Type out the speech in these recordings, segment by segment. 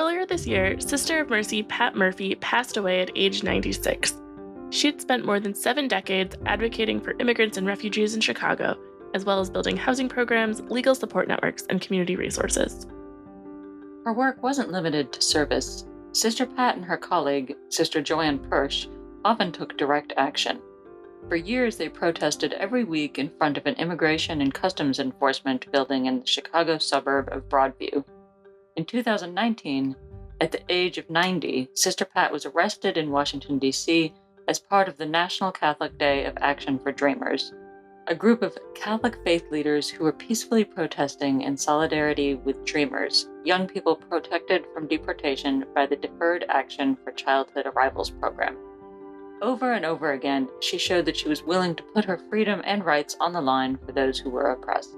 Earlier this year, Sister of Mercy Pat Murphy passed away at age 96. She'd spent more than 7 decades advocating for immigrants and refugees in Chicago, as well as building housing programs, legal support networks, and community resources. Her work wasn't limited to service. Sister Pat and her colleague, Sister Joanne Persh, often took direct action. For years, they protested every week in front of an immigration and customs enforcement building in the Chicago suburb of Broadview. In 2019, at the age of 90, Sister Pat was arrested in Washington, D.C. as part of the National Catholic Day of Action for Dreamers, a group of Catholic faith leaders who were peacefully protesting in solidarity with Dreamers, young people protected from deportation by the Deferred Action for Childhood Arrivals program. Over and over again, she showed that she was willing to put her freedom and rights on the line for those who were oppressed.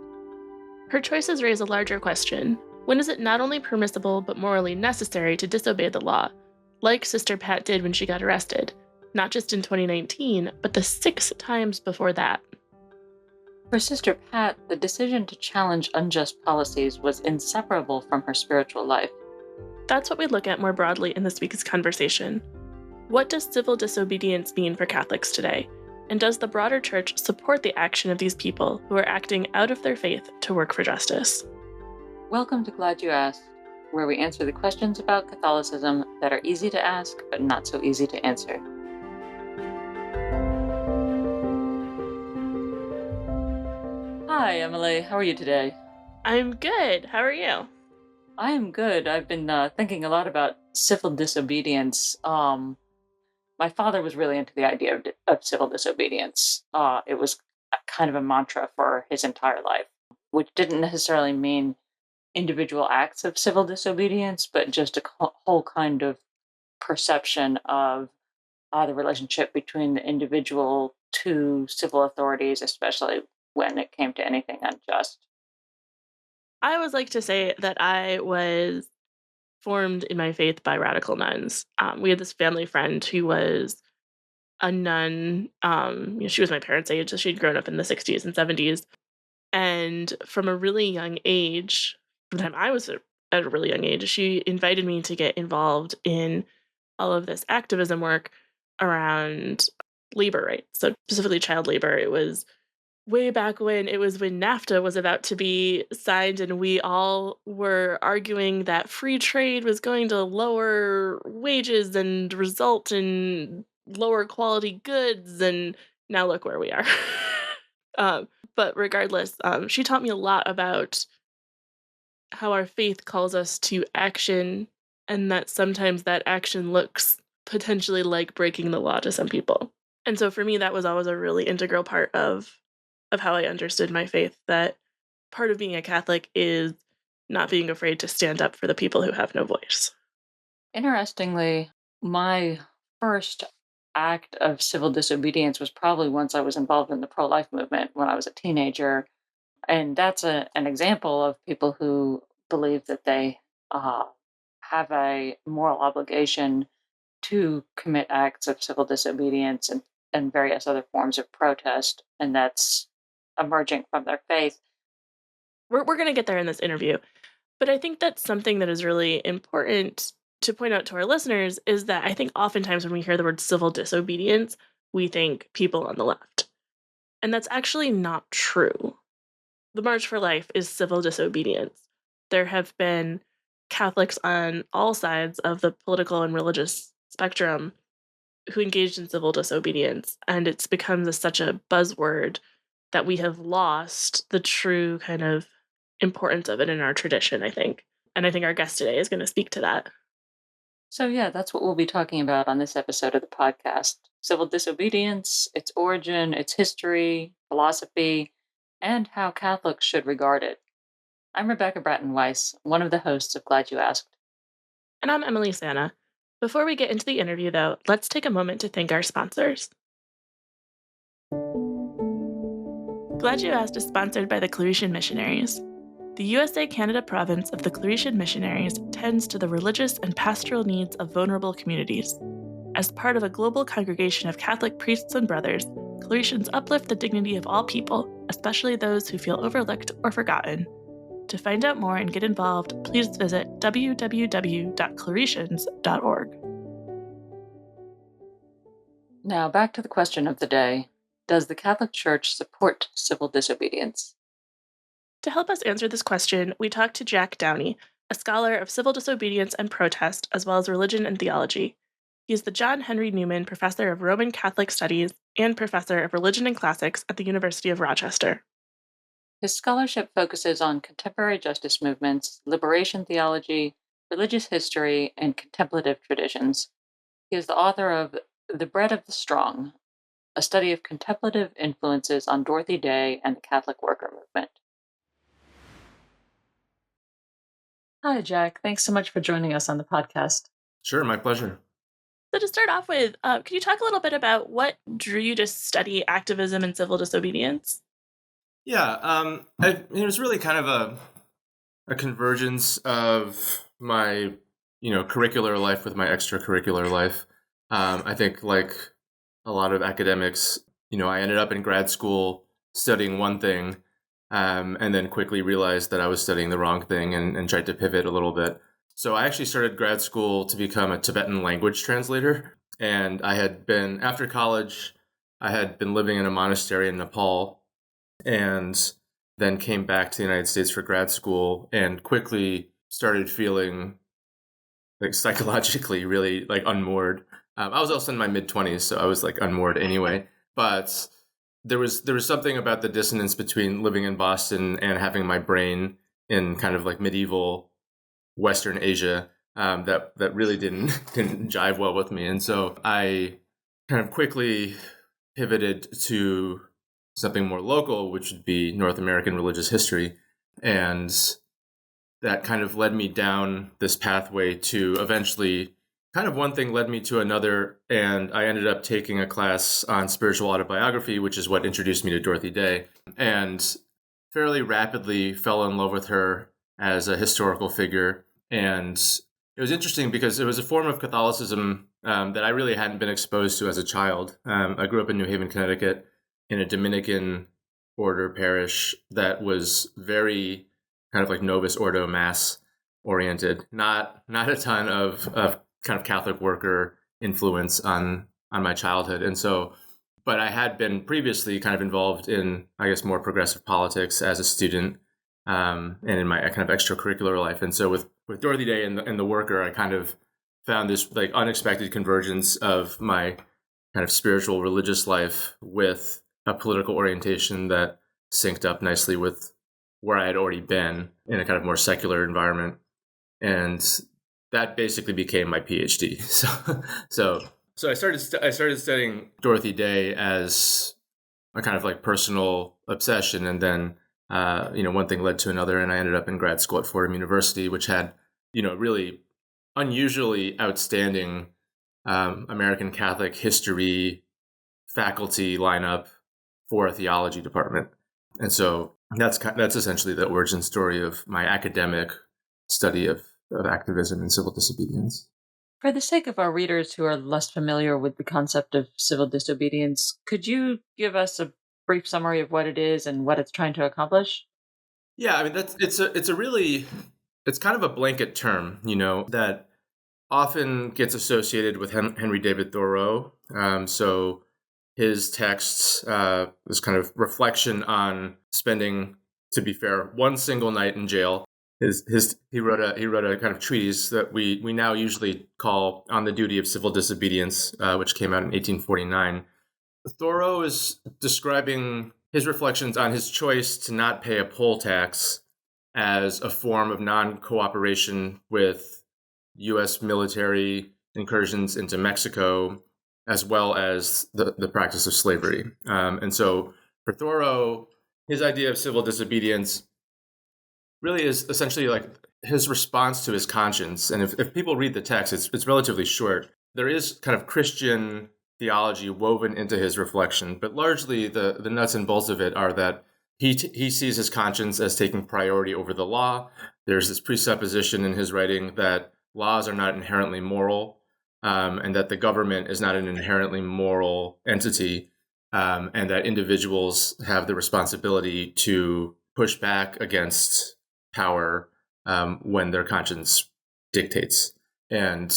Her choices raise a larger question. When is it not only permissible but morally necessary to disobey the law, like Sister Pat did when she got arrested, not just in 2019, but the 6 times before that? For Sister Pat, the decision to challenge unjust policies was inseparable from her spiritual life. That's what we look at more broadly in this week's conversation. What does civil disobedience mean for Catholics today? And does the broader church support the action of these people who are acting out of their faith to work for justice? Welcome to Glad You Asked, where we answer the questions about Catholicism that are easy to ask but not so easy to answer. Hi, Emily. How are you today? I'm good. How are you? I am good. I've been thinking a lot about civil disobedience. My father was really into the idea of civil disobedience. It was kind of a mantra for his entire life, which didn't necessarily mean individual acts of civil disobedience, but just a whole kind of perception of the relationship between the individual to civil authorities, especially when it came to anything unjust. I always like to say that I was formed in my faith by radical nuns. We had this family friend who was a nun. She was my parents' age, so she'd grown up in the 60s and 70s. And from a really young age, from the time I was at a really young age, she invited me to get involved in all of this activism work around labor rights, so specifically child labor. It was way back when NAFTA was about to be signed, and we all were arguing that free trade was going to lower wages and result in lower quality goods, and now look where we are. But regardless, she taught me a lot about how our faith calls us to action, and that sometimes that action looks potentially like breaking the law to some people. And so for me, that was always a really integral part of how I understood my faith, that part of being a Catholic is not being afraid to stand up for the people who have no voice. Interestingly, my first act of civil disobedience was probably once I was involved in the pro-life movement when I was a teenager. And that's an example of people who believe that they have a moral obligation to commit acts of civil disobedience and various other forms of protest. And that's emerging from their faith. We're going to get there in this interview. But I think that's something that is really important to point out to our listeners, is that I think oftentimes when we hear the word civil disobedience, we think people on the left. And that's actually not true. The March for Life is civil disobedience. There have been Catholics on all sides of the political and religious spectrum who engaged in civil disobedience, and it's become such a buzzword that we have lost the true kind of importance of it in our tradition, I think. And I think our guest today is going to speak to that. So, yeah, that's what we'll be talking about on this episode of the podcast: civil disobedience, its origin, its history, philosophy, and how Catholics should regard it. I'm Rebecca Bratton Weiss, one of the hosts of Glad You Asked. And I'm Emily Santa. Before we get into the interview, though, let's take a moment to thank our sponsors. Glad You Asked is sponsored by the Claretian Missionaries. The USA-Canada province of the Claretian Missionaries tends to the religious and pastoral needs of vulnerable communities. As part of a global congregation of Catholic priests and brothers, Claretians uplift the dignity of all people, especially those who feel overlooked or forgotten. To find out more and get involved, please visit www.claretians.org. Now, back to the question of the day. Does the Catholic Church support civil disobedience? To help us answer this question, we talked to Jack Downey, a scholar of civil disobedience and protest, as well as religion and theology. He is the John Henry Newman Professor of Roman Catholic Studies and Professor of Religion and Classics at the University of Rochester. His scholarship focuses on contemporary justice movements, liberation theology, religious history, and contemplative traditions. He is the author of The Bread of the Strong, a study of contemplative influences on Dorothy Day and the Catholic worker movement. Hi, Jack. Thanks so much for joining us on the podcast. Sure, my pleasure. So, to start off with, can you talk a little bit about what drew you to study activism and civil disobedience? Yeah, it was really kind of a convergence of my, curricular life with my extracurricular life. I think like a lot of academics, I ended up in grad school studying one thing, and then quickly realized that I was studying the wrong thing and tried to pivot a little bit. So I actually started grad school to become a Tibetan language translator. And after college, I had been living in a monastery in Nepal and then came back to the United States for grad school and quickly started feeling like psychologically really like unmoored. I was also in my mid-20s, so I was like unmoored anyway. But there was something about the dissonance between living in Boston and having my brain in kind of like medieval Western Asia that really didn't jive well with me, and so I kind of quickly pivoted to something more local, which would be North American religious history, and that kind of led me down this pathway to eventually kind of one thing led me to another, and I ended up taking a class on spiritual autobiography, which is what introduced me to Dorothy Day, and fairly rapidly fell in love with her as a historical figure. And it was interesting because it was a form of Catholicism that I really hadn't been exposed to as a child. I grew up in New Haven, Connecticut, in a Dominican order parish that was very kind of like Novus Ordo Mass oriented, not a ton of kind of Catholic worker influence on my childhood. And so, but I had been previously kind of involved in, I guess, more progressive politics as a student, and in my kind of extracurricular life. And so with Dorothy Day and the worker, I kind of found this like unexpected convergence of my kind of spiritual religious life with a political orientation that synced up nicely with where I had already been in a kind of more secular environment. And that basically became my PhD. So I started studying Dorothy Day as a kind of like personal obsession, and then one thing led to another, and I ended up in grad school at Fordham University, which had really unusually outstanding American Catholic history faculty lineup for a theology department, and so that's essentially the origin story of my academic study of activism and civil disobedience. For the sake of our readers who are less familiar with the concept of civil disobedience, could you give us a brief summary of what it is and what it's trying to accomplish? Yeah, I mean it's kind of a blanket term, that often gets associated with Henry David Thoreau. So his texts, this kind of reflection on spending, to be fair, one single night in jail. He wrote a kind of treatise that we now usually call On the Duty of Civil Disobedience, which came out in 1849. Thoreau is describing his reflections on his choice to not pay a poll tax as a form of non-cooperation with U.S. military incursions into Mexico, as well as the practice of slavery. And so for Thoreau, his idea of civil disobedience really is essentially like his response to his conscience. And if people read the text, it's relatively short. There is kind of Christian theology woven into his reflection, but largely the nuts and bolts of it are that he sees his conscience as taking priority over the law. There's this presupposition in his writing that laws are not inherently moral, and that the government is not an inherently moral entity, and that individuals have the responsibility to push back against power when their conscience dictates. And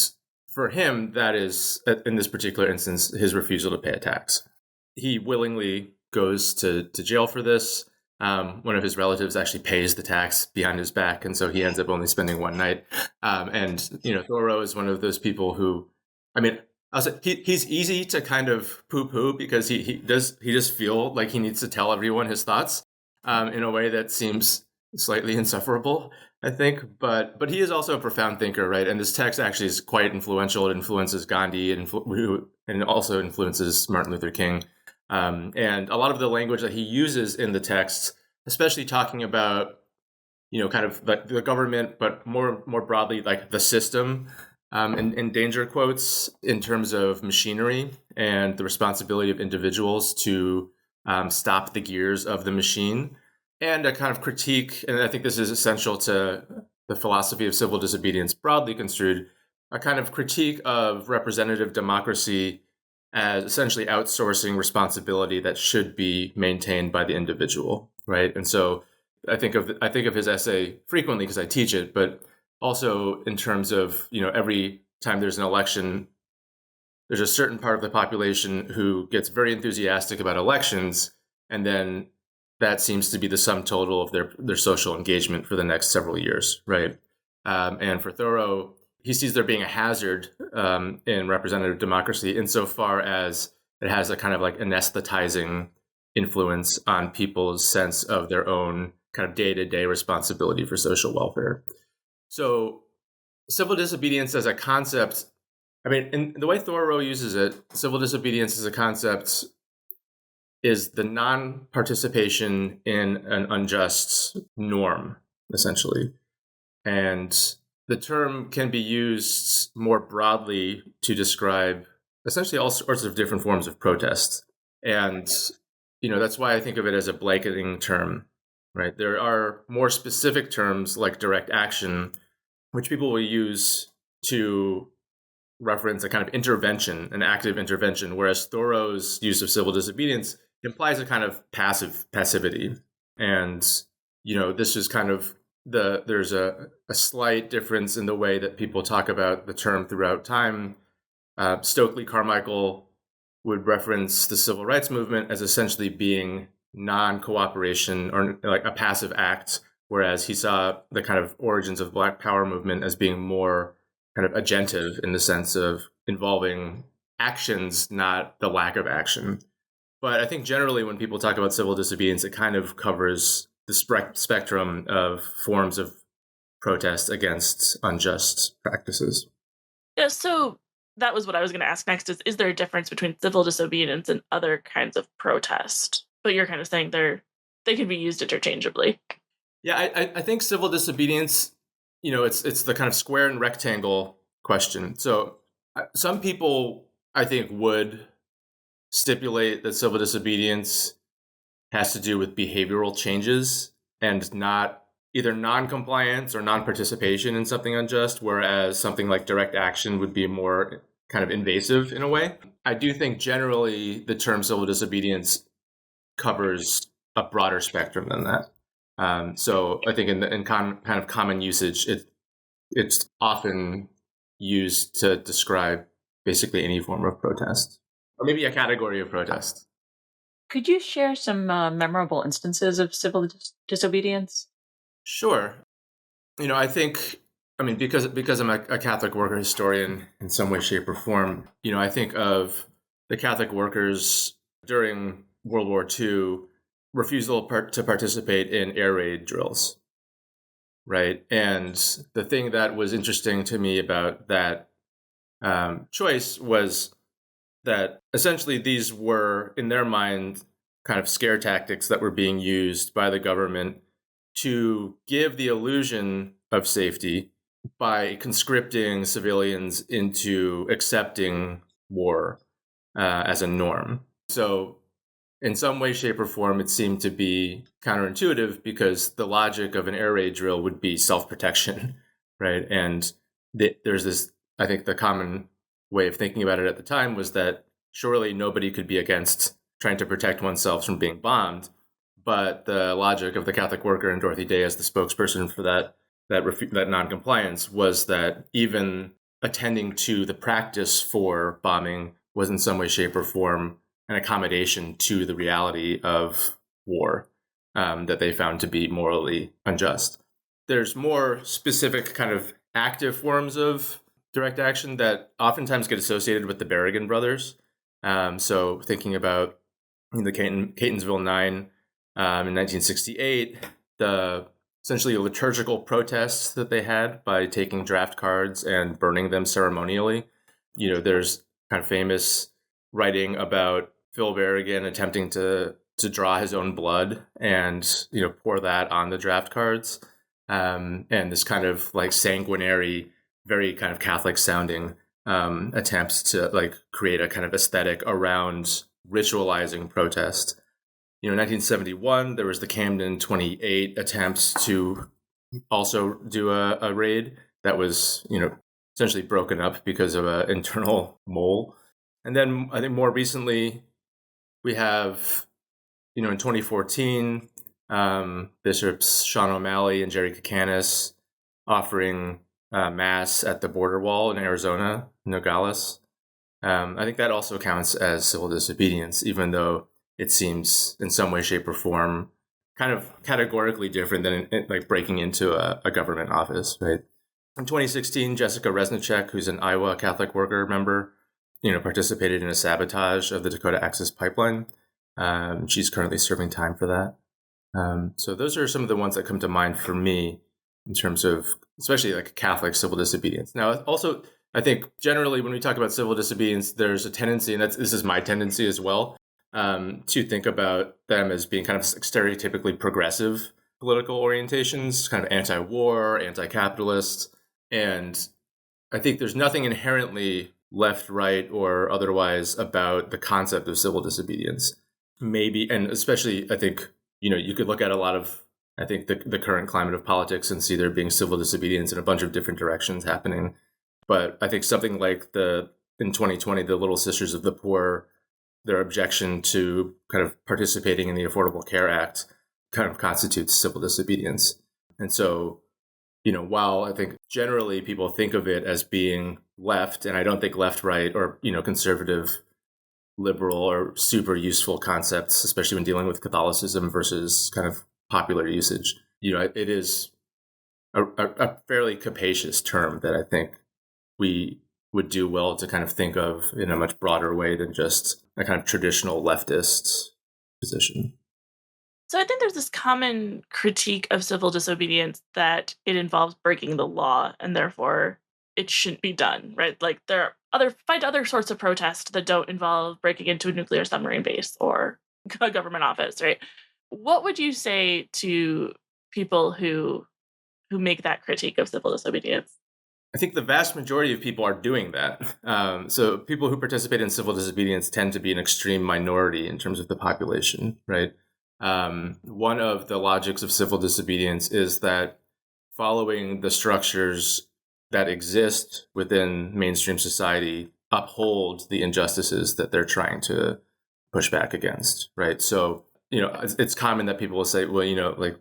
for him, that is, in this particular instance, his refusal to pay a tax. He willingly goes to jail for this. One of his relatives actually pays the tax behind his back, and so he ends up only spending one night. And Thoreau is one of those people who, I mean, I'll say he's easy to kind of poo-poo because he just feel like he needs to tell everyone his thoughts in a way that seems slightly insufferable, I think. But he is also a profound thinker, right? And this text actually is quite influential. It influences Gandhi and it also influences Martin Luther King. And a lot of the language that he uses in the text, especially talking about, kind of the government, but more broadly, like the system, in danger quotes, in terms of machinery and the responsibility of individuals to stop the gears of the machine, and a kind of critique, and I think this is essential to the philosophy of civil disobedience broadly construed, a kind of critique of representative democracy as essentially outsourcing responsibility that should be maintained by the individual, right? And so I think of his essay frequently because I teach it, but also in terms of, every time there's an election, there's a certain part of the population who gets very enthusiastic about elections, and then that seems to be the sum total of their social engagement for the next several years, right? And for Thoreau, he sees there being a hazard in representative democracy insofar as it has a kind of like anesthetizing influence on people's sense of their own kind of day-to-day responsibility for social welfare. So civil disobedience as a concept, in the way Thoreau uses it, civil disobedience as a concept is the non-participation in an unjust norm, essentially. And the term can be used more broadly to describe essentially all sorts of different forms of protest. And, that's why I think of it as a blanketing term, right? There are more specific terms like direct action, which people will use to reference a kind of intervention, an active intervention, whereas Thoreau's use of civil disobedience implies a kind of passivity. And, this is kind of there's a slight difference in the way that people talk about the term throughout time. Stokely Carmichael would reference the civil rights movement as essentially being non-cooperation or like a passive act, whereas he saw the kind of origins of the Black Power movement as being more kind of agentive in the sense of involving actions, not the lack of action. But I think generally when people talk about civil disobedience, it kind of covers the spectrum of forms of protest against unjust practices. Yeah, so that was what I was going to ask next is there a difference between civil disobedience and other kinds of protest? But you're kind of saying they can be used interchangeably. Yeah, I think civil disobedience, it's the kind of square and rectangle question. So some people, I think, would stipulate that civil disobedience has to do with behavioral changes and not either non-compliance or non-participation in something unjust, whereas something like direct action would be more kind of invasive in a way. I do think generally the term civil disobedience covers a broader spectrum than that. So I think in kind of common usage, it's often used to describe basically any form of protest, or maybe a category of protest. Could you share some memorable instances of civil disobedience? Sure. I think, because I'm a Catholic worker historian in some way, shape, or form, I think of the Catholic workers during World War II refusal to participate in air raid drills, right? And the thing that was interesting to me about that choice was that essentially these were, in their mind, kind of scare tactics that were being used by the government to give the illusion of safety by conscripting civilians into accepting war as a norm. So in some way, shape, or form, it seemed to be counterintuitive because the logic of an air raid drill would be self-protection, right? And there's this, I think the common way of thinking about it at the time was that surely nobody could be against trying to protect oneself from being bombed. But the logic of the Catholic worker and Dorothy Day as the spokesperson for that noncompliance was that even attending to the practice for bombing was in some way, shape, or form an accommodation to the reality of war that they found to be morally unjust. There's more specific kind of active forms of direct action that oftentimes get associated with the Berrigan brothers. So thinking about the Catonsville Nine in 1968, the essentially liturgical protests that they had by taking draft cards and burning them ceremonially. There's kind of famous writing about Phil Berrigan attempting to draw his own blood and pour that on the draft cards, and this kind of like sanguinary, very kind of Catholic sounding attempts to like create a kind of aesthetic around ritualizing protest. In 1971, there was the Camden 28 attempts to also do a raid that was, essentially broken up because of an internal mole. And then I think more recently, we have, in 2014, Bishops Sean O'Malley and Jerry Kakanis offering mass at the border wall in Arizona, Nogales. I think that also counts as civil disobedience, even though it seems in some way, shape, or form kind of categorically different than like breaking into a government office, right? In 2016, Jessica Resnicek, who's an Iowa Catholic worker member, participated in a sabotage of the Dakota Access Pipeline. She's currently serving time for that. So those are some of the ones that come to mind for me in terms of especially like Catholic civil disobedience. Now, also, I think generally when we talk about civil disobedience, there's a tendency, and this is my tendency as well, to think about them as being kind of stereotypically progressive political orientations, kind of anti-war, anti-capitalist. And I think there's nothing inherently left, right, or otherwise about the concept of civil disobedience. Maybe, and especially I think, you could look at a lot of, I think, the current climate of politics and see there being civil disobedience in a bunch of different directions happening. But I think something like in 2020, the Little Sisters of the Poor, their objection to kind of participating in the Affordable Care Act kind of constitutes civil disobedience. And so, while I think generally people think of it as being left, and I don't think left, right, or, conservative, liberal, or super useful concepts, especially when dealing with Catholicism versus kind of popular usage, it is a fairly capacious term that I think we would do well to kind of think of in a much broader way than just a kind of traditional leftist position. So I think there's this common critique of civil disobedience that it involves breaking the law and therefore it shouldn't be done, right? Like there are other sorts of protest that don't involve breaking into a nuclear submarine base or a government office, right? What would you say to people who make that critique of civil disobedience? I think the vast majority of people are doing that. So people who participate in civil disobedience tend to be an extreme minority in terms of the population, right? One of the logics of civil disobedience is that following the structures that exist within mainstream society uphold the injustices that they're trying to push back against, right? So, it's common that people will say, well, like,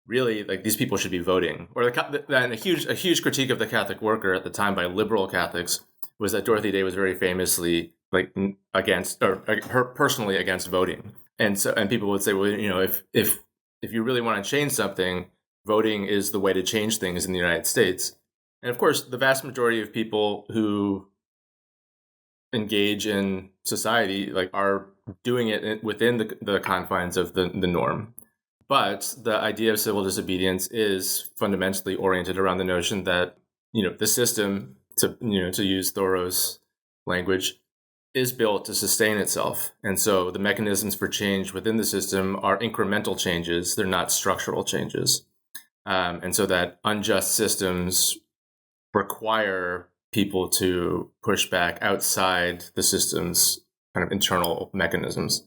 really, like, these people should be voting. Or and a huge critique of the Catholic worker at the time by liberal Catholics was that Dorothy Day was very famously like against, or her personally against voting. And people would say, well, if you really want to change something, voting is the way to change things in the United States. And of course, the vast majority of people who engage in society like are doing it within the confines of the norm. But the idea of civil disobedience is fundamentally oriented around the notion that, the system, to use Thoreau's language, is built to sustain itself. And so the mechanisms for change within the system are incremental changes. They're not structural changes. And so that unjust systems require people to push back outside the system's kind of internal mechanisms.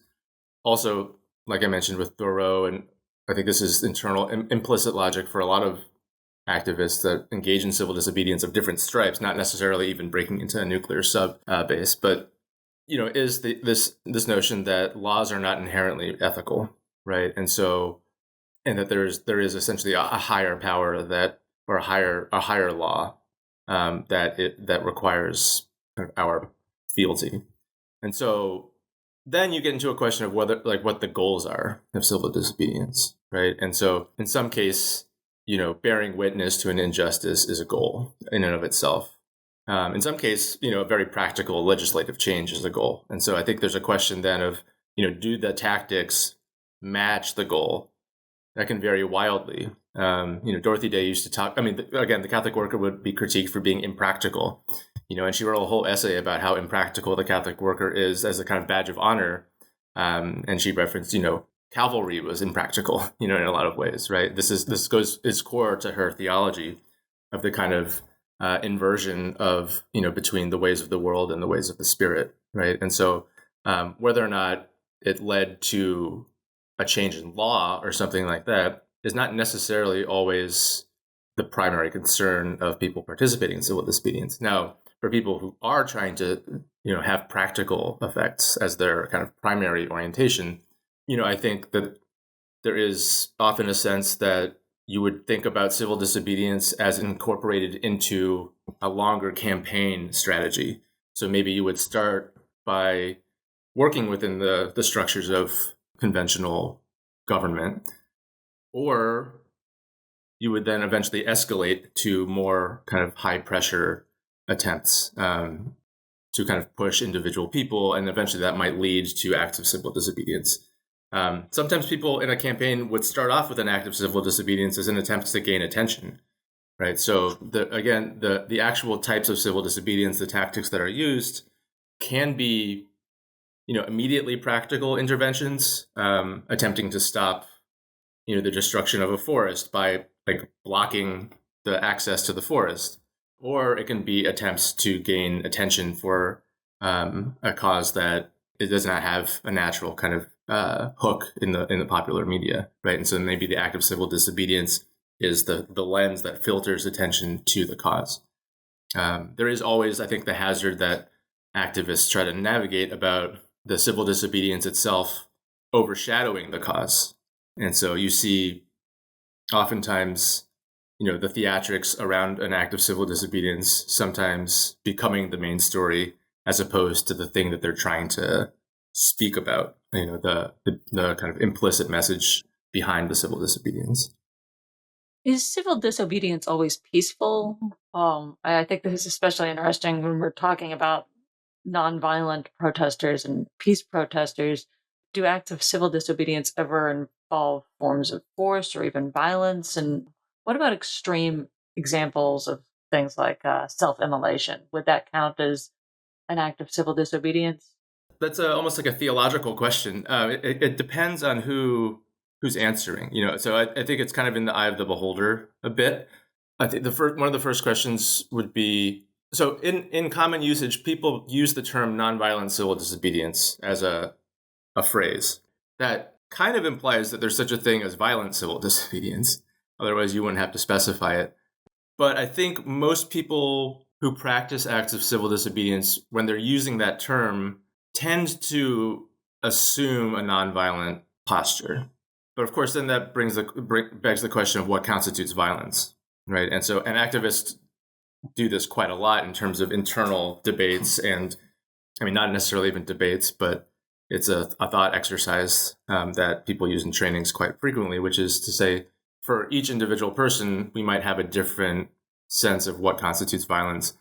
Also, like I mentioned with Thoreau, and I think this is internal implicit logic for a lot of activists that engage in civil disobedience of different stripes, not necessarily even breaking into a nuclear sub base, but is this notion that laws are not inherently ethical, right? And that there is essentially a higher power or a higher law that requires our fealty. And so then you get into a question of whether, like, what the goals are of civil disobedience, right? And so in some case, bearing witness to an injustice is a goal in and of itself. In some case, a very practical legislative change is a goal. And so I think there's a question then of, do the tactics match the goal? That can vary wildly. Dorothy Day used to talk. I mean, again, the Catholic worker would be critiqued for being impractical, and she wrote a whole essay about how impractical the Catholic worker is as a kind of badge of honor. And she referenced, cavalry was impractical, in a lot of ways, right? This is core to her theology of the kind of inversion of, between the ways of the world and the ways of the Spirit, right? And so whether or not it led to a change in law or something like that is not necessarily always the primary concern of people participating in civil disobedience. Now, for people who are trying to, have practical effects as their kind of primary orientation, I think that there is often a sense that you would think about civil disobedience as incorporated into a longer campaign strategy. So maybe you would start by working within the structures of conventional government, or you would then eventually escalate to more kind of high pressure attempts to kind of push individual people, and eventually that might lead to acts of civil disobedience. Sometimes people in a campaign would start off with an act of civil disobedience as an attempt to gain attention, right? So the actual types of civil disobedience, the tactics that are used, can be immediately practical interventions, attempting to stop, the destruction of a forest by like blocking the access to the forest, or it can be attempts to gain attention for a cause that it does not have a natural kind of hook in the popular media, right? And so maybe the act of civil disobedience is the lens that filters attention to the cause. There is always, I think, the hazard that activists try to navigate about the civil disobedience itself overshadowing the cause. And so you see oftentimes, the theatrics around an act of civil disobedience sometimes becoming the main story as opposed to the thing that they're trying to speak about, the kind of implicit message behind the civil disobedience. Is civil disobedience always peaceful? I think this is especially interesting when we're talking about nonviolent protesters and peace protesters. Do acts of civil disobedience ever involve forms of force or even violence? And what about extreme examples of things like self-immolation? Would that count as an act of civil disobedience? That's almost like a theological question. It depends on who's answering. So I think it's kind of in the eye of the beholder a bit. I think one of the first questions would be, so in common usage, people use the term nonviolent civil disobedience as a phrase that kind of implies that there's such a thing as violent civil disobedience. Otherwise, you wouldn't have to specify it. But I think most people who practice acts of civil disobedience, when they're using that term, tend to assume a nonviolent posture. But of course, then that begs the question of what constitutes violence, right? And so, activists do this quite a lot in terms of internal debates, and I mean, not necessarily even debates, but it's a thought exercise that people use in trainings quite frequently, which is to say, for each individual person, we might have a different sense of what constitutes violence.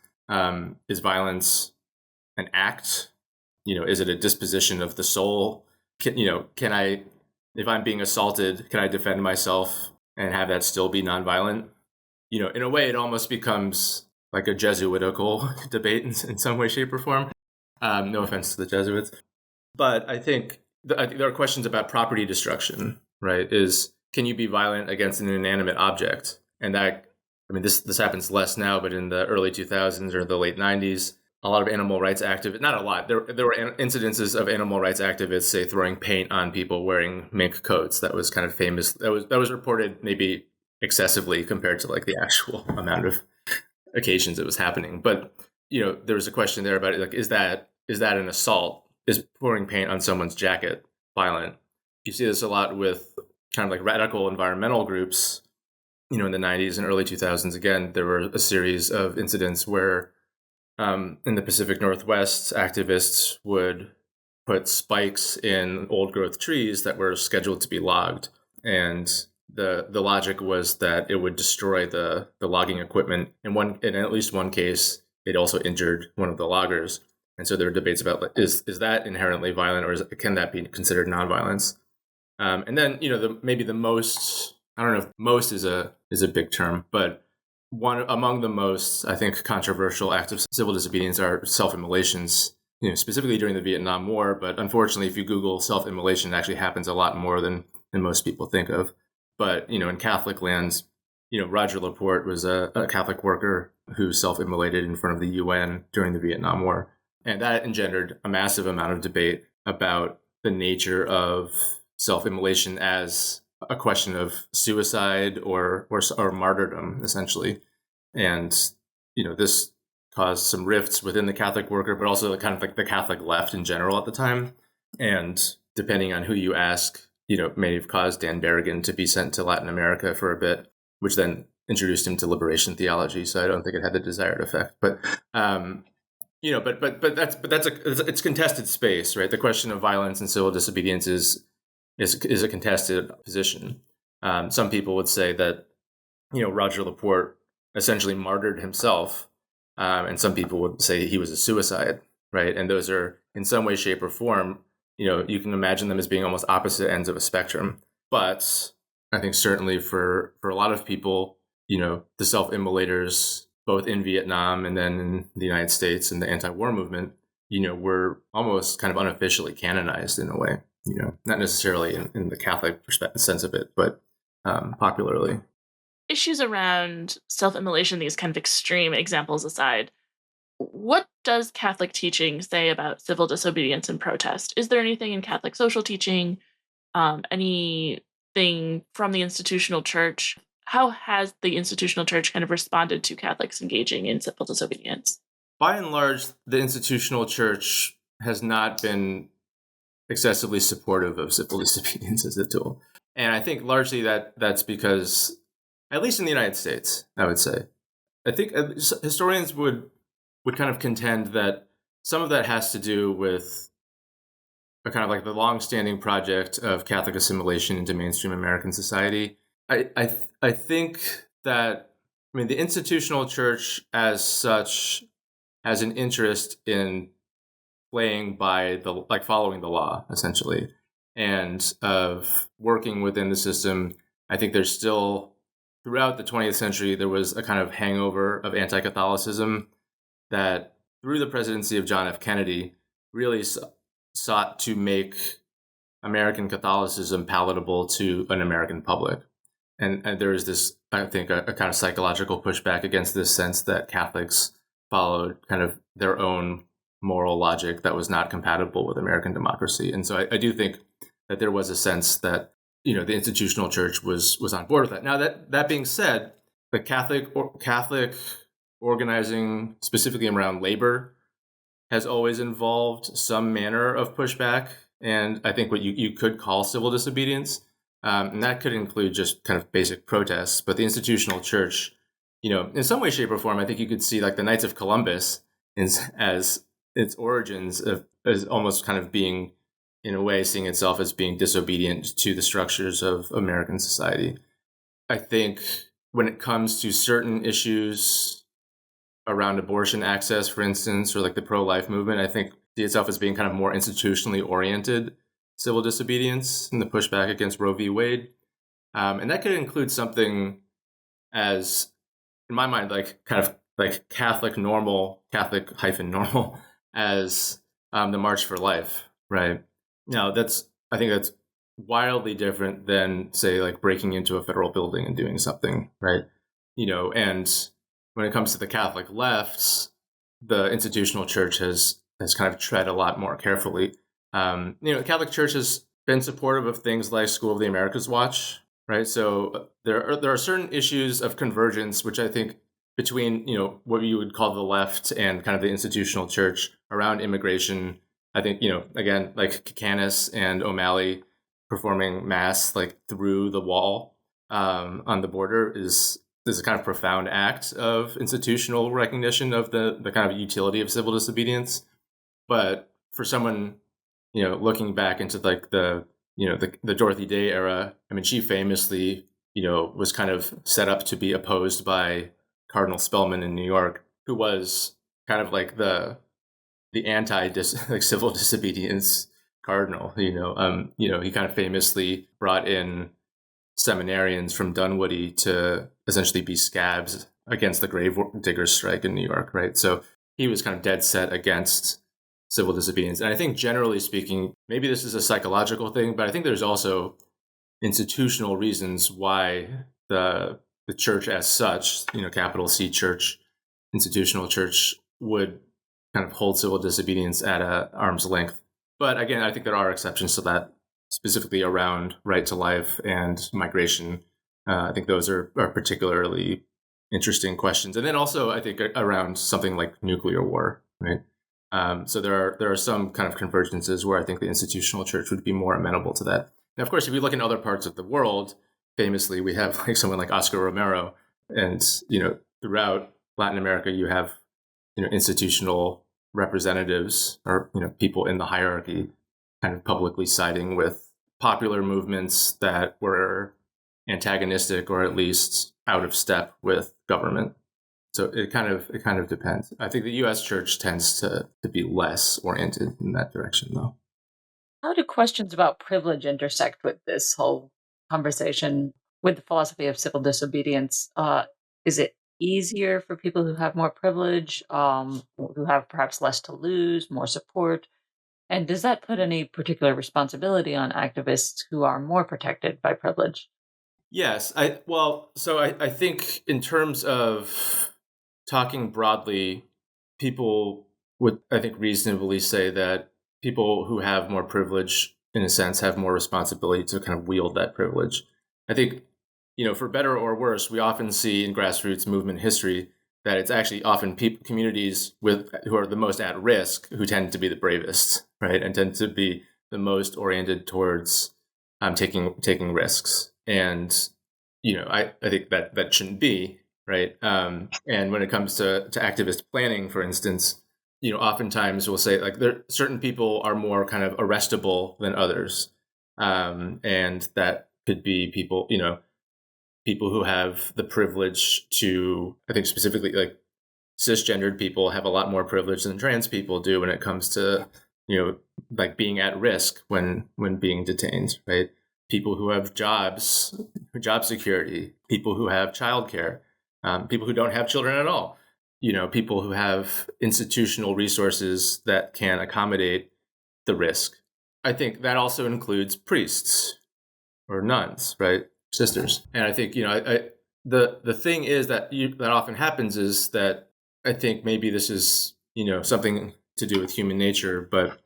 Is violence an act? Is it a disposition of the soul? Can I, if I'm being assaulted, can I defend myself and have that still be nonviolent? In a way, it almost becomes like a Jesuitical debate in some way, shape, or form. No offense to the Jesuits. But I think there are questions about property destruction, right? Can you be violent against an inanimate object? And this happens less now, but in the early 2000s or the late 90s, a lot of animal rights activists, not a lot, there were incidences of animal rights activists, say, throwing paint on people wearing mink coats. That was kind of famous. That was reported maybe excessively compared to like the actual amount of occasions it was happening. But, there was a question there about like, is that an assault? Is pouring paint on someone's jacket violent? you see this a lot with kind of like radical environmental groups. In the 90s and early 2000s, again, there were a series of incidents where in the Pacific Northwest, activists would put spikes in old growth trees that were scheduled to be logged. And the logic was that it would destroy the logging equipment. In at least one case, it also injured one of the loggers. And so there were debates about is that inherently violent, or can that be considered nonviolence? And then maybe the most, I don't know if most is a big term, but one among the most, I think, controversial acts of civil disobedience are self-immolations, specifically during the Vietnam War. But unfortunately, if you Google self-immolation, it actually happens a lot more than most people think of. But, in Catholic lands, Roger Laporte was a Catholic worker who self-immolated in front of the UN during the Vietnam War. And that engendered a massive amount of debate about the nature of self-immolation as a question of suicide or martyrdom, essentially. And, this caused some rifts within the Catholic worker, but also kind of like the Catholic left in general at the time. And depending on who you ask, may have caused Dan Berrigan to be sent to Latin America for a bit, which then introduced him to liberation theology. So I don't think it had the desired effect. But it's contested space, right? The question of violence and civil disobedience is a contested position. Some people would say that Roger Laporte essentially martyred himself, and some people would say he was a suicide, right? And those are in some way, shape, or form, you can imagine them as being almost opposite ends of a spectrum. But I think certainly for a lot of people, the self-immolators, both in Vietnam and then in the United States and the anti-war movement, were almost kind of unofficially canonized in a way. Not necessarily in the Catholic sense of it, but popularly. Issues around self-immolation, these kind of extreme examples aside, what does Catholic teaching say about civil disobedience and protest? Is there anything in Catholic social teaching, anything from the institutional church? How has the institutional church kind of responded to Catholics engaging in civil disobedience? By and large, the institutional church has not been excessively supportive of civil disobedience as a tool. And I think largely that's because, at least in the United States, I would say, I think historians would kind of contend that some of that has to do with a kind of like the long-standing project of Catholic assimilation into mainstream American society. I think that, the institutional church as such has an interest in playing by following the law, essentially, and of working within the system. I think there's still, throughout the 20th century, there was a kind of hangover of anti-Catholicism that, through the presidency of John F. Kennedy, really sought to make American Catholicism palatable to an American public. And there is this, I think, a kind of psychological pushback against this sense that Catholics followed kind of their own moral logic that was not compatible with American democracy. And so I do think that there was a sense that, the institutional church was on board with that. Now, that being said, the Catholic organizing, specifically around labor, has always involved some manner of pushback, and I think what you could call civil disobedience. And that could include just kind of basic protests. But the institutional church, in some way, shape, or form, I think you could see like the Knights of Columbus as its origins as almost kind of being, in a way, seeing itself as being disobedient to the structures of American society. I think when it comes to certain issues around abortion access, for instance, or like the pro-life movement, I think see itself as being kind of more institutionally oriented civil disobedience and the pushback against Roe v. Wade. And that could include something as, in my mind, like kind of like Catholic normal as the March for Life, right? Now, I think that's wildly different than, say, like breaking into a federal building and doing something, right? And when it comes to the Catholic left, the institutional church has kind of tread a lot more carefully. The Catholic Church has been supportive of things like School of the Americas Watch, right? So there are certain issues of convergence, which I think between, what you would call the left and kind of the institutional church around immigration. I think, again, like Canis and O'Malley performing mass like through the wall on the border is a kind of profound act of institutional recognition of the kind of utility of civil disobedience. But for someone, looking back into like the Dorothy Day era, I mean, she famously, was kind of set up to be opposed by Cardinal Spellman in New York, who was kind of like the anti like civil disobedience cardinal. He kind of famously brought in seminarians from Dunwoody to essentially be scabs against the grave diggers strike in New York, right? So he was kind of dead set against civil disobedience. And I think generally speaking, maybe this is a psychological thing, but I think there's also institutional reasons why the church as such, capital C church, institutional church, would kind of hold civil disobedience at a arm's length. But again, I think there are exceptions to that, specifically around right to life and migration. I think those are particularly interesting questions. And then also, I think around something like nuclear war, right? So there are some kind of convergences where I think the institutional church would be more amenable to that. Now, of course, if you look in other parts of the world, famously, we have like someone like Oscar Romero, and throughout Latin America, you have institutional representatives or people in the hierarchy kind of publicly siding with popular movements that were antagonistic or at least out of step with government. So it kind of depends. I think the U.S. church tends to be less oriented in that direction, though. How do questions about privilege intersect with this whole conversation with the philosophy of civil disobedience? Is it easier for people who have more privilege, who have perhaps less to lose, more support? And does that put any particular responsibility on activists who are more protected by privilege? Yes, I think in terms of talking broadly, people would, I think, reasonably say that people who have more privilege, in a sense, have more responsibility to kind of wield that privilege. I think, for better or worse, we often see in grassroots movement history that it's actually often communities who are the most at risk who tend to be the bravest, right, and tend to be the most oriented towards taking risks. And I think that shouldn't be, right. And when it comes to activist planning, for instance, oftentimes we'll say like certain people are more kind of arrestable than others, and that could be people who have the privilege to, I think specifically like cisgendered people have a lot more privilege than trans people do when it comes to like being at risk when being detained, right? People who have job security, people who have childcare, people who don't have children at all, people who have institutional resources that can accommodate the risk. I think that also includes priests or nuns, right? Sisters. And I think, the thing is that that often happens is that I think maybe this is, something to do with human nature, but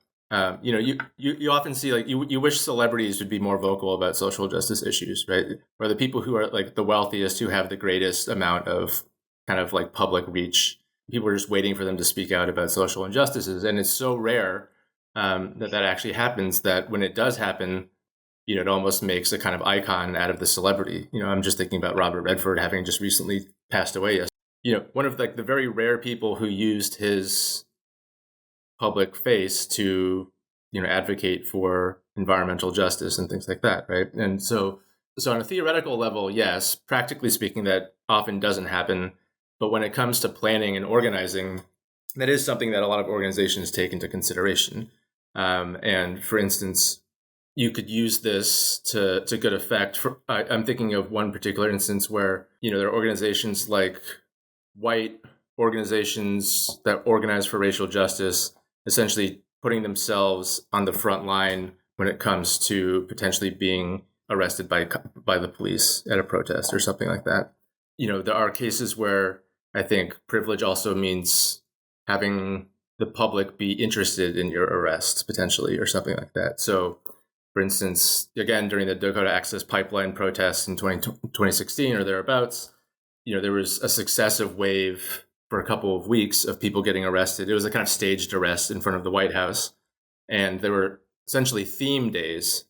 you often see like you wish celebrities would be more vocal about social justice issues, right? Or the people who are like the wealthiest, who have the greatest amount of kind of like public reach. People are just waiting for them to speak out about social injustices, and it's so rare that actually happens that when it does happen, it almost makes a kind of icon out of the celebrity. I'm just thinking about Robert Redford having just recently passed away. One of like the very rare people who used his public face to advocate for environmental justice and things like that, right? And so on a theoretical level, yes, practically speaking, that often doesn't happen. But when it comes to planning and organizing, that is something that a lot of organizations take into consideration. And for instance, you could use this to good effect. I'm thinking of one particular instance where there are organizations like white organizations that organize for racial justice, essentially putting themselves on the front line when it comes to potentially being arrested by the police at a protest or something like that. There are cases where I think privilege also means having the public be interested in your arrest potentially or something like that. So, for instance, again, during the Dakota Access Pipeline protests in 2016 or thereabouts, there was a successive wave for a couple of weeks of people getting arrested. It was a kind of staged arrest in front of the White House. And there were essentially theme days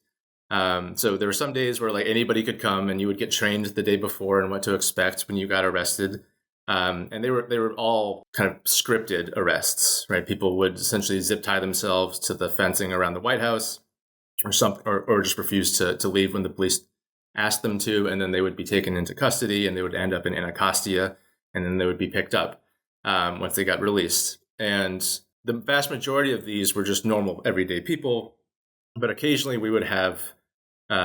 So there were some days where like anybody could come and you would get trained the day before and what to expect when you got arrested. And they were all kind of scripted arrests, right? People would essentially zip tie themselves to the fencing around the White House, or just refuse to leave when the police asked them to, and then they would be taken into custody and they would end up in Anacostia, and then they would be picked up once they got released. And the vast majority of these were just normal everyday people, but occasionally we would have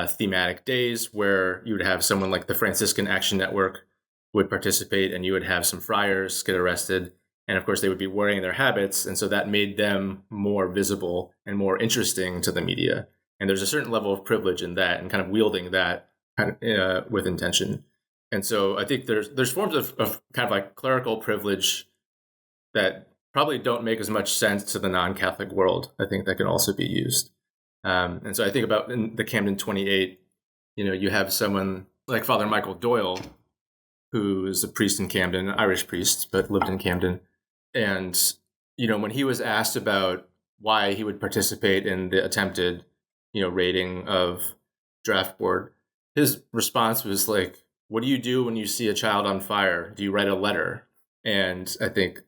thematic days where you would have someone like the Franciscan Action Network would participate, and you would have some friars get arrested. And of course, they would be wearing their habits. And so that made them more visible and more interesting to the media. And there's a certain level of privilege in that and kind of wielding that kind of, with intention. And so I think there's forms of kind of like clerical privilege that probably don't make as much sense to the non-Catholic world. I think that can also be used. And so I think about in the Camden 28, you have someone like Father Michael Doyle, who is a priest in Camden, an Irish priest, but lived in Camden. And, when he was asked about why he would participate in the attempted, raiding of draft board, his response was like, what do you do when you see a child on fire? Do you write a letter? And I think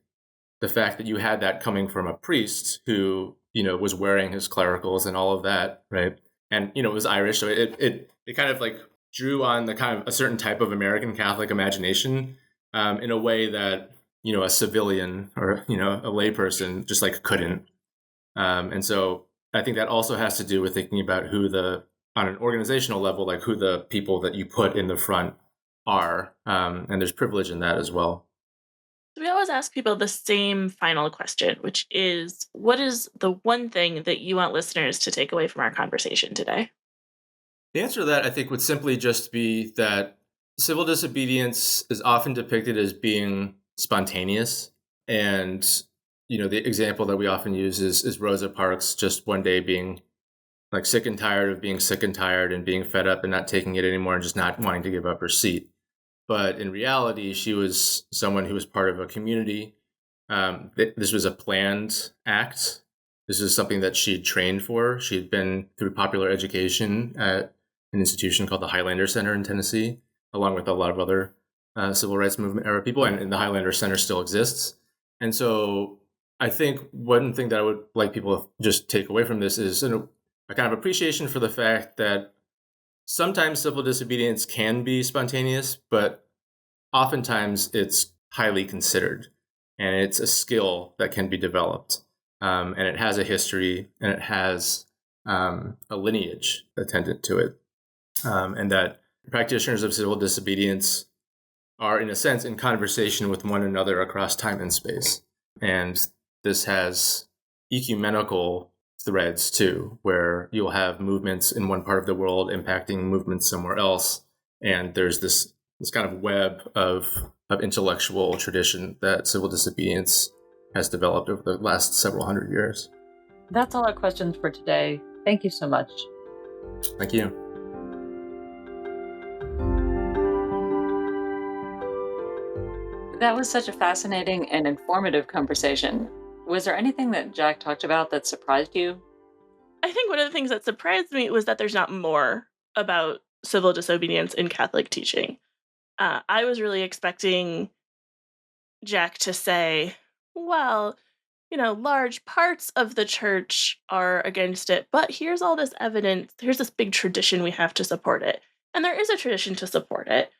the fact that you had that coming from a priest who, was wearing his clericals and all of that, right? And, it was Irish. So it kind of like drew on the kind of a certain type of American Catholic imagination in a way that, a civilian or, a layperson just like couldn't. And so I think that also has to do with thinking about on an organizational level, like who the people that you put in the front are. And there's privilege in that as well. So we always ask people the same final question, which is what is the one thing that you want listeners to take away from our conversation today? The answer to that, I think, would simply just be that civil disobedience is often depicted as being spontaneous. And, the example that we often use is Rosa Parks just one day being like sick and tired of being sick and tired and being fed up and not taking it anymore and just not wanting to give up her seat. But in reality, she was someone who was part of a community. This was a planned act. This is something that she had trained for. She had been through popular education at an institution called the Highlander Center in Tennessee, along with a lot of other civil rights movement era people. And the Highlander Center still exists. And so I think one thing that I would like people to just take away from this is a kind of appreciation for the fact that sometimes civil disobedience can be spontaneous, but oftentimes it's highly considered, and it's a skill that can be developed. And it has a history, and it has a lineage attendant to it. And that practitioners of civil disobedience are, in a sense, in conversation with one another across time and space. And this has ecumenical threads too, where you'll have movements in one part of the world impacting movements somewhere else. And there's this kind of web of intellectual tradition that civil disobedience has developed over the last several hundred years. That's all our questions for today. Thank you so much. Thank you. That was such a fascinating and informative conversation. Was there anything that Jack talked about that surprised you? I think one of the things that surprised me was that there's not more about civil disobedience in Catholic teaching. I was really expecting Jack to say, well, large parts of the church are against it, but here's all this evidence. Here's this big tradition we have to support it. And there is a tradition to support it,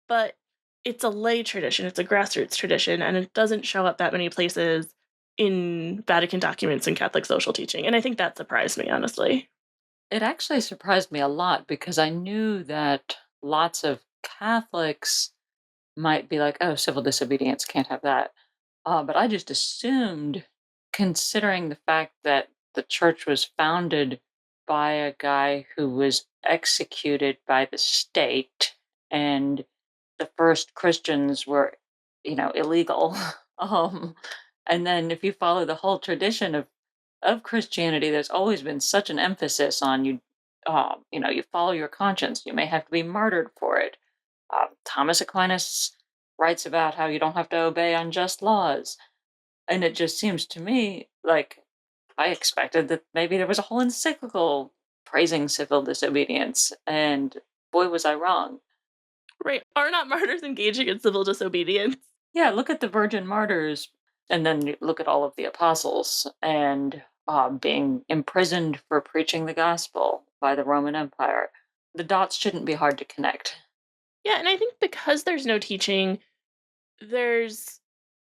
but it's a lay tradition, it's a grassroots tradition, and it doesn't show up that many places in Vatican documents and Catholic social teaching. And I think that surprised me, honestly. It actually surprised me a lot because I knew that lots of Catholics might be like, oh, civil disobedience, can't have that. But I just assumed, considering the fact that the church was founded by a guy who was executed by the state and the first Christians were, illegal. um, and then if you follow the whole tradition of Christianity, there's always been such an emphasis on you follow your conscience. You may have to be martyred for it. Thomas Aquinas writes about how you don't have to obey unjust laws. And it just seems to me like I expected that maybe there was a whole encyclical praising civil disobedience, and boy, was I wrong. Right. Are not martyrs engaging in civil disobedience? Yeah, look at the virgin martyrs, and then you look at all of the apostles and being imprisoned for preaching the gospel by the Roman Empire. The dots shouldn't be hard to connect. Yeah, and I think because there's no teaching, there's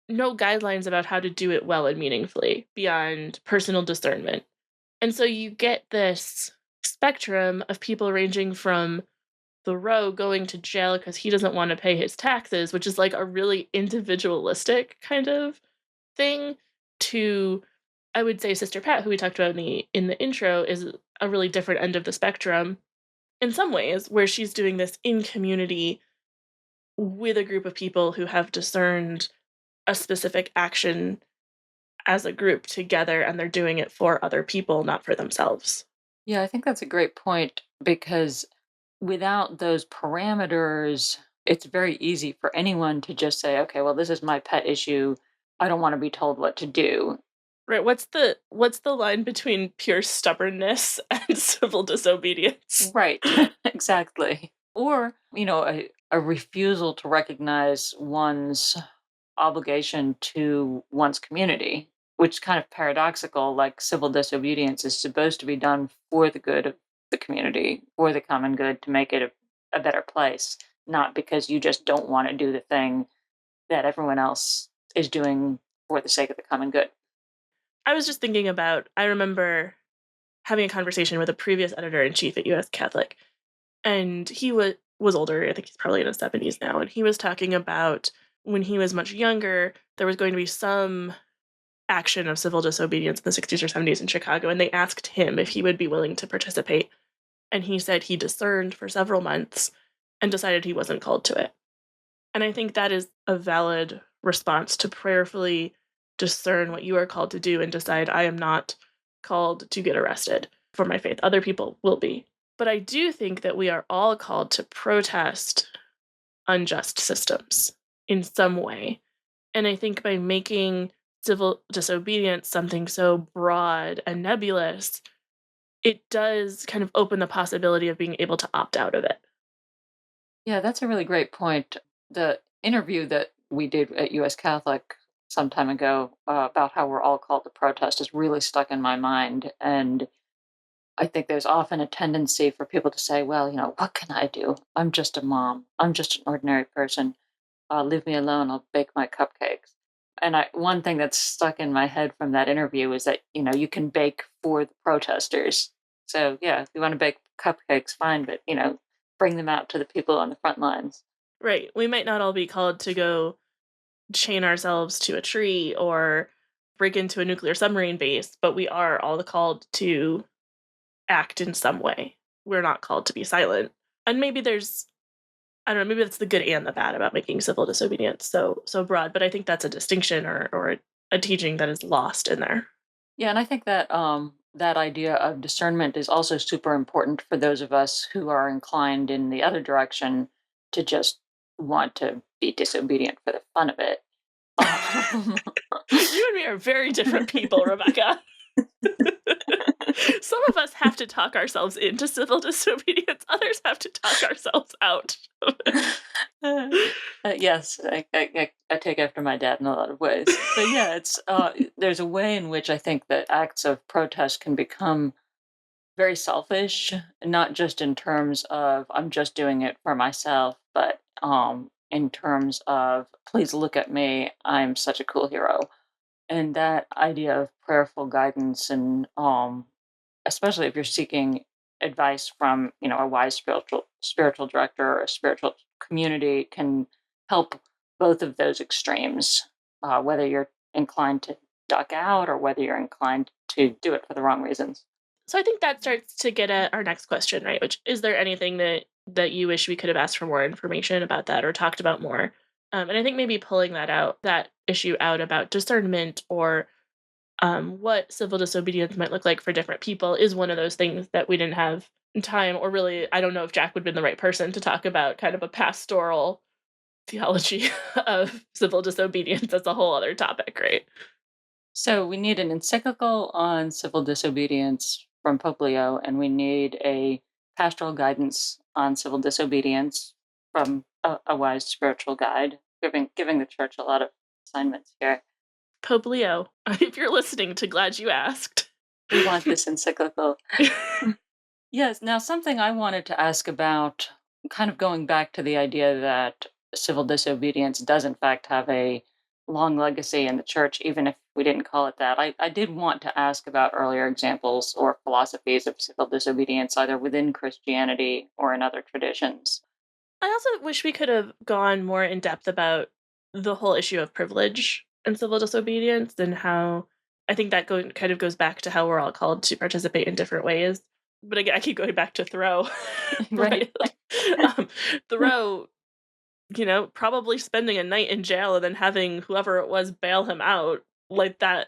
no guidelines about how to do it well and meaningfully beyond personal discernment. And so you get this spectrum of people ranging from Thoreau going to jail because he doesn't want to pay his taxes, which is like a really individualistic kind of thing, to I would say Sister Pat, who we talked about in the intro, is a really different end of the spectrum in some ways, where she's doing this in community with a group of people who have discerned a specific action as a group together, and they're doing it for other people, not for themselves. Yeah, I think that's a great point because without those parameters, it's very easy for anyone to just say, okay, well, this is my pet issue. I don't want to be told what to do. Right, what's the line between pure stubbornness and civil disobedience? Right, exactly. Or, a refusal to recognize one's obligation to one's community, which is kind of paradoxical. Like civil disobedience is supposed to be done for the good of the community, for the common good, to make it a better place, not because you just don't want to do the thing that everyone else is doing for the sake of the common good. I was just thinking about I remember having a conversation with a previous editor-in-chief at US Catholic, and he was older, I think he's probably in his 70s now, and he was talking about when he was much younger, there was going to be some action of civil disobedience in the 60s or 70s in Chicago, and they asked him if he would be willing to participate, and he said he discerned for several months and decided he wasn't called to it. And I think that is a valid response to prayerfully discern what you are called to do and decide, I am not called to get arrested for my faith. Other people will be. But I do think that we are all called to protest unjust systems in some way. And I think by making civil disobedience something so broad and nebulous, it does kind of open the possibility of being able to opt out of it. Yeah, that's a really great point. The interview that we did at US Catholic some time ago about how we're all called to protest is really stuck in my mind. And I think there's often a tendency for people to say, well, what can I do? I'm just a mom. I'm just an ordinary person. Leave me alone. I'll bake my cupcakes. And one thing that's stuck in my head from that interview is that, you can bake for the protesters. So, yeah, if you want to bake cupcakes, fine, but, bring them out to the people on the front lines. Right. We might not all be called to go chain ourselves to a tree or break into a nuclear submarine base, but we are all called to act in some way. We're not called to be silent. And maybe there's I don't know, maybe that's the good and the bad about making civil disobedience so broad, but I think that's a distinction or a teaching that is lost in there. Yeah, and I think that that idea of discernment is also super important for those of us who are inclined in the other direction to just want to be disobedient for the fun of it. Um, You and me are very different people, Rebecca. Some of us have to talk ourselves into civil disobedience, others have to talk ourselves out. yes, I take after my dad in a lot of ways. But yeah, it's there's a way in which I think that acts of protest can become very selfish, not just in terms of I'm just doing it for myself, but in terms of please look at me, I'm such a cool hero. And that idea of prayerful guidance and especially if you're seeking advice from, a wise spiritual director or a spiritual community can help both of those extremes, whether you're inclined to duck out or whether you're inclined to do it for the wrong reasons. So I think that starts to get at our next question, right? Which is there anything that you wish we could have asked for more information about that or talked about more? And I think maybe pulling that issue out about discernment or what civil disobedience might look like for different people is one of those things that we didn't have time, or really, I don't know if Jack would have been the right person to talk about kind of a pastoral theology of civil disobedience. That's a whole other topic, right? So we need an encyclical on civil disobedience from Pope Leo, and we need a pastoral guidance on civil disobedience from a wise spiritual guide, giving the church a lot of assignments here. Pope Leo, if you're listening, to glad you asked. We want this encyclical. Yes. Now, something I wanted to ask about, kind of going back to the idea that civil disobedience does, in fact, have a long legacy in the church, even if we didn't call it that. I did want to ask about earlier examples or philosophies of civil disobedience, either within Christianity or in other traditions. I also wish we could have gone more in depth about the whole issue of privilege and civil disobedience and how I think that kind of goes back to how we're all called to participate in different ways. But again, I keep going back to Thoreau, Right. right? Thoreau, probably spending a night in jail and then having whoever it was bail him out, like that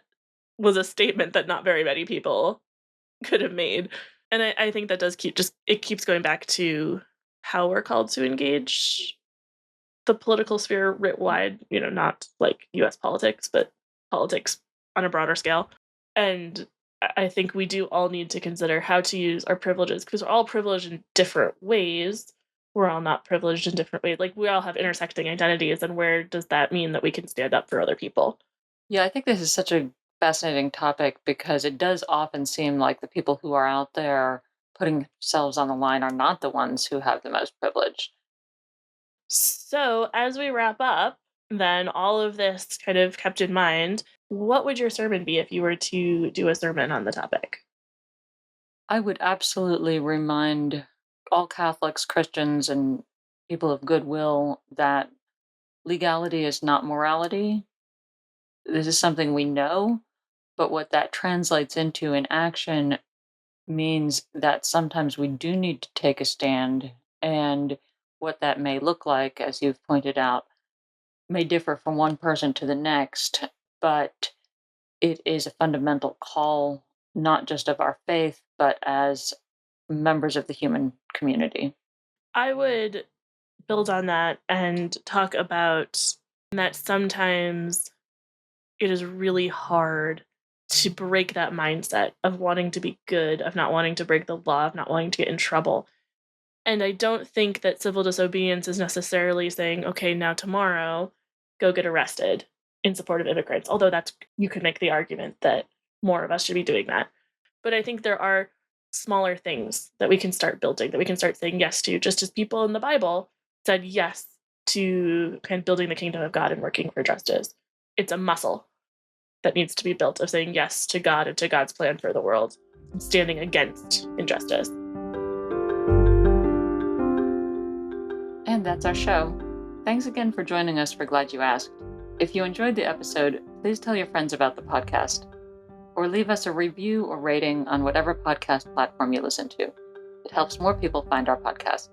was a statement that not very many people could have made. And I think that does it keeps going back to how we're called to engage the political sphere writ wide, not like US politics, but politics on a broader scale. And I think we do all need to consider how to use our privileges because we're all privileged in different ways. We're all not privileged in different ways. Like we all have intersecting identities, and where does that mean that we can stand up for other people? Yeah, I think this is such a fascinating topic because it does often seem like the people who are out there putting themselves on the line are not the ones who have the most privilege. So, as we wrap up, then all of this kind of kept in mind, what would your sermon be if you were to do a sermon on the topic? I would absolutely remind all Catholics, Christians, and people of goodwill that legality is not morality. This is something we know, but what that translates into in action means that sometimes we do need to take a stand. And what that may look like, as you've pointed out, may differ from one person to the next, but it is a fundamental call, not just of our faith, but as members of the human community. I would build on that and talk about that sometimes it is really hard to break that mindset of wanting to be good, of not wanting to break the law, of not wanting to get in trouble. And I don't think that civil disobedience is necessarily saying, okay, now tomorrow, go get arrested in support of immigrants. Although you could make the argument that more of us should be doing that. But I think there are smaller things that we can start building, that we can start saying yes to, just as people in the Bible said yes to kind of building the kingdom of God and working for justice. It's a muscle that needs to be built of saying yes to God and to God's plan for the world, and standing against injustice. And that's our show. Thanks again for joining us for Glad You Asked. If you enjoyed the episode, please tell your friends about the podcast, or leave us a review or rating on whatever podcast platform you listen to. It helps more people find our podcast.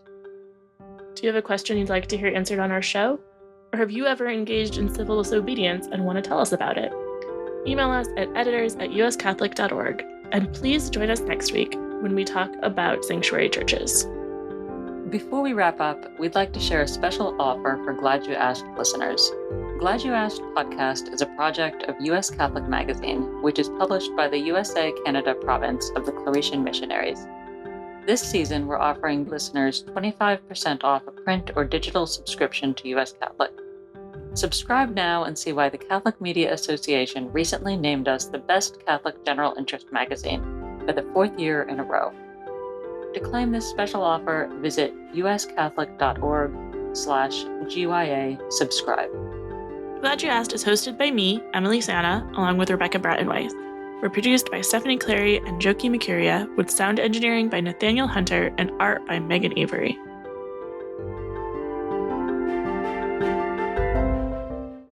Do you have a question you'd like to hear answered on our show? Or have you ever engaged in civil disobedience and want to tell us about it? Email us at editors@uscatholic.org, and please join us next week when we talk about sanctuary churches. Before we wrap up, we'd like to share a special offer for Glad You Asked listeners. Glad You Asked podcast is a project of U.S. Catholic Magazine, which is published by the USA-Canada province of the Claretian Missionaries. This season, we're offering listeners 25% off a print or digital subscription to U.S. Catholic. Subscribe now and see why the Catholic Media Association recently named us the best Catholic general interest magazine for the 4th year in a row. To claim this special offer, visit uscatholic.org/GYA subscribe. Glad You Asked is hosted by me, Emily Santa, along with Rebecca Bratton-Weiss. We're produced by Stephanie Clary and Joki Mercuria, with sound engineering by Nathaniel Hunter and art by Megan Avery.